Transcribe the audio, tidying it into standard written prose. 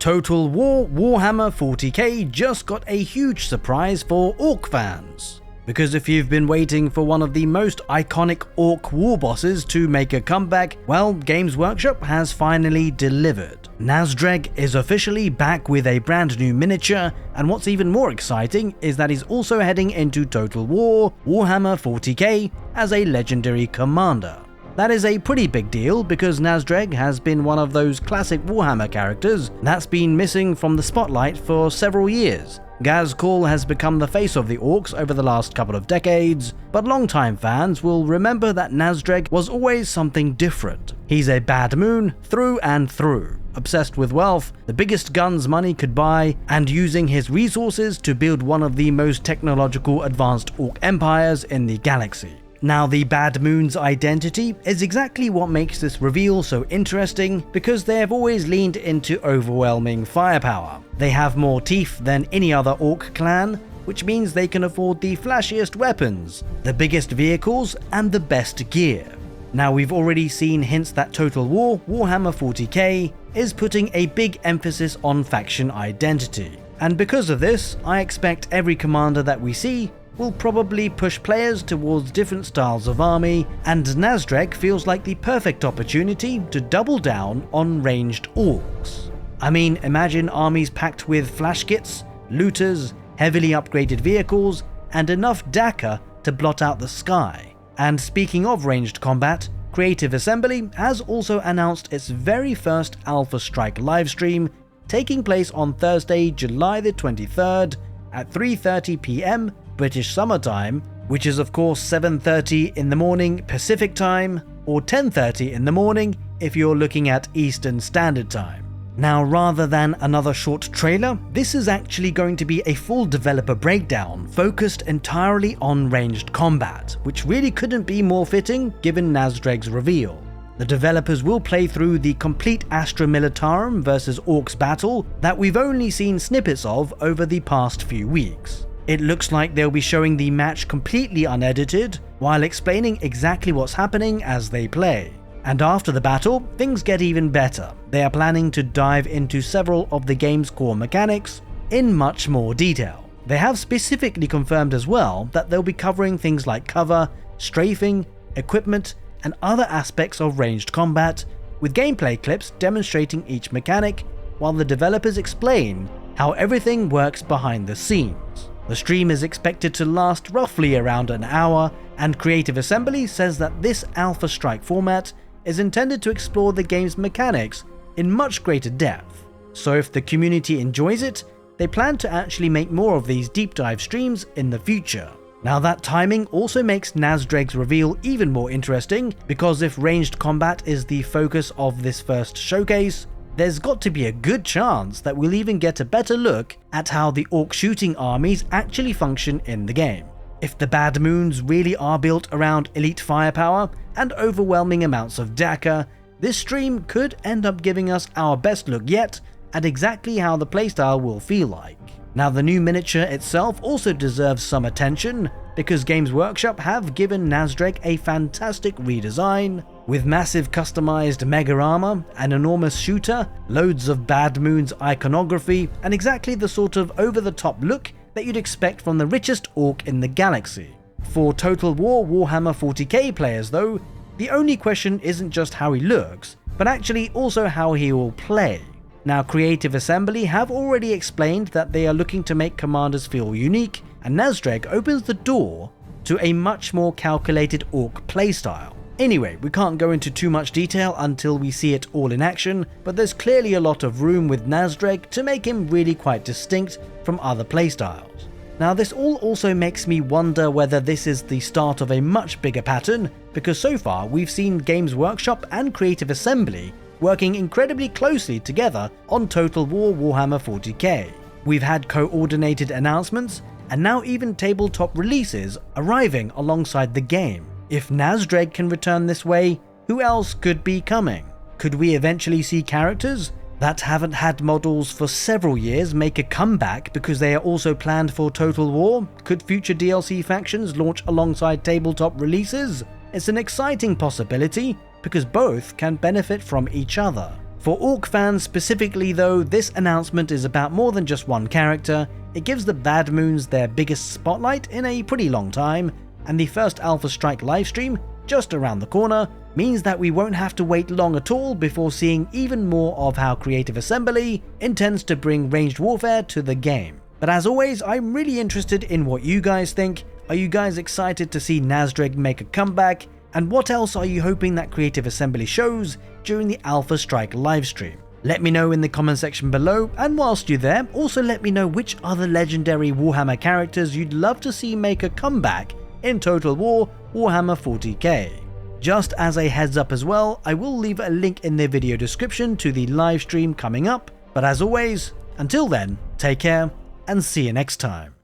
Total War Warhammer 40k just got a huge surprise for Ork fans. Because if you've been waiting for one of the most iconic Ork Warbosses to make a comeback, well, Games Workshop has finally delivered. Nazdreg is officially back with a brand new miniature, and what's even more exciting is that he's also heading into Total War Warhammer 40k as a legendary commander. That is a pretty big deal because Nazdreg has been one of those classic Warhammer characters that's been missing from the spotlight for several years. Ghazghkull has become the face of the Orks over the last couple of decades, but longtime fans will remember that Nazdreg was always something different. He's a bad moon through and through, obsessed with wealth, the biggest guns money could buy, and using his resources to build one of the most technological advanced Ork empires in the galaxy. Now, the Bad Moon's identity is exactly what makes this reveal so interesting because they have always leaned into overwhelming firepower. They have more teeth than any other Ork clan, which means they can afford the flashiest weapons, the biggest vehicles, and the best gear. Now, we've already seen hints that Total War Warhammer 40k is putting a big emphasis on faction identity. And because of this, I expect every commander that we see will probably push players towards different styles of army, and Nazdreg feels like the perfect opportunity to double down on ranged Orks. I mean, imagine armies packed with flash kits, looters, heavily upgraded vehicles, and enough Dakka to blot out the sky. And speaking of ranged combat, Creative Assembly has also announced its very first Alpha Strike livestream, taking place on Thursday, July the 23rd at 3:30 PM British Summer Time, which is of course 7:30 in the morning Pacific Time, or 10:30 in the morning if you're looking at Eastern Standard Time. Now, rather than another short trailer, this is actually going to be a full developer breakdown focused entirely on ranged combat, which really couldn't be more fitting given Nazdreg's reveal. The developers will play through the complete Astra Militarum vs Orks battle that we've only seen snippets of over the past few weeks. It looks like they'll be showing the match completely unedited, while explaining exactly what's happening as they play. And after the battle, things get even better. They are planning to dive into several of the game's core mechanics in much more detail. They have specifically confirmed as well that they'll be covering things like cover, strafing, equipment, and other aspects of ranged combat, with gameplay clips demonstrating each mechanic, while the developers explain how everything works behind the scenes. The stream is expected to last roughly around an hour, and Creative Assembly says that this Alpha Strike format is intended to explore the game's mechanics in much greater depth. So if the community enjoys it, they plan to actually make more of these deep dive streams in the future. Now, that timing also makes Nazdreg's reveal even more interesting, because if ranged combat is the focus of this first showcase, there's got to be a good chance that we'll even get a better look at how the Ork shooting armies actually function in the game. If the Bad Moons really are built around elite firepower and overwhelming amounts of Dakka, this stream could end up giving us our best look yet at exactly how the playstyle will feel like. Now, the new miniature itself also deserves some attention, because Games Workshop have given Nazdreg a fantastic redesign, with massive customized mega armor, an enormous shooter, loads of Bad Moon's iconography, and exactly the sort of over-the-top look that you'd expect from the richest Ork in the galaxy. For Total War Warhammer 40k players though, the only question isn't just how he looks, but actually also how he will play. Now, Creative Assembly have already explained that they are looking to make commanders feel unique, and Nazdreg opens the door to a much more calculated Ork playstyle. Anyway, we can't go into too much detail until we see it all in action, but there's clearly a lot of room with Nazdreg to make him really quite distinct from other playstyles. Now, this all also makes me wonder whether this is the start of a much bigger pattern, because so far we've seen Games Workshop and Creative Assembly working incredibly closely together on Total War Warhammer 40k. We've had coordinated announcements, and now even tabletop releases arriving alongside the game. If Nazdreg can return this way, who else could be coming? Could we eventually see characters that haven't had models for several years make a comeback because they are also planned for Total War? Could future DLC factions launch alongside tabletop releases? It's an exciting possibility, because both can benefit from each other. For Ork fans specifically though, this announcement is about more than just one character. It gives the Bad Moons their biggest spotlight in a pretty long time, and the first Alpha Strike livestream, just around the corner, means that we won't have to wait long at all before seeing even more of how Creative Assembly intends to bring ranged warfare to the game. But as always, I'm really interested in what you guys think. Are you guys excited to see Nazdreg make a comeback? And what else are you hoping that Creative Assembly shows during the Alpha Strike livestream? Let me know in the comment section below, and whilst you're there, also let me know which other legendary Warhammer characters you'd love to see make a comeback in Total War Warhammer 40k. Just as a heads up as well, I will leave a link in the video description to the live stream coming up, but as always, until then, take care and see you next time.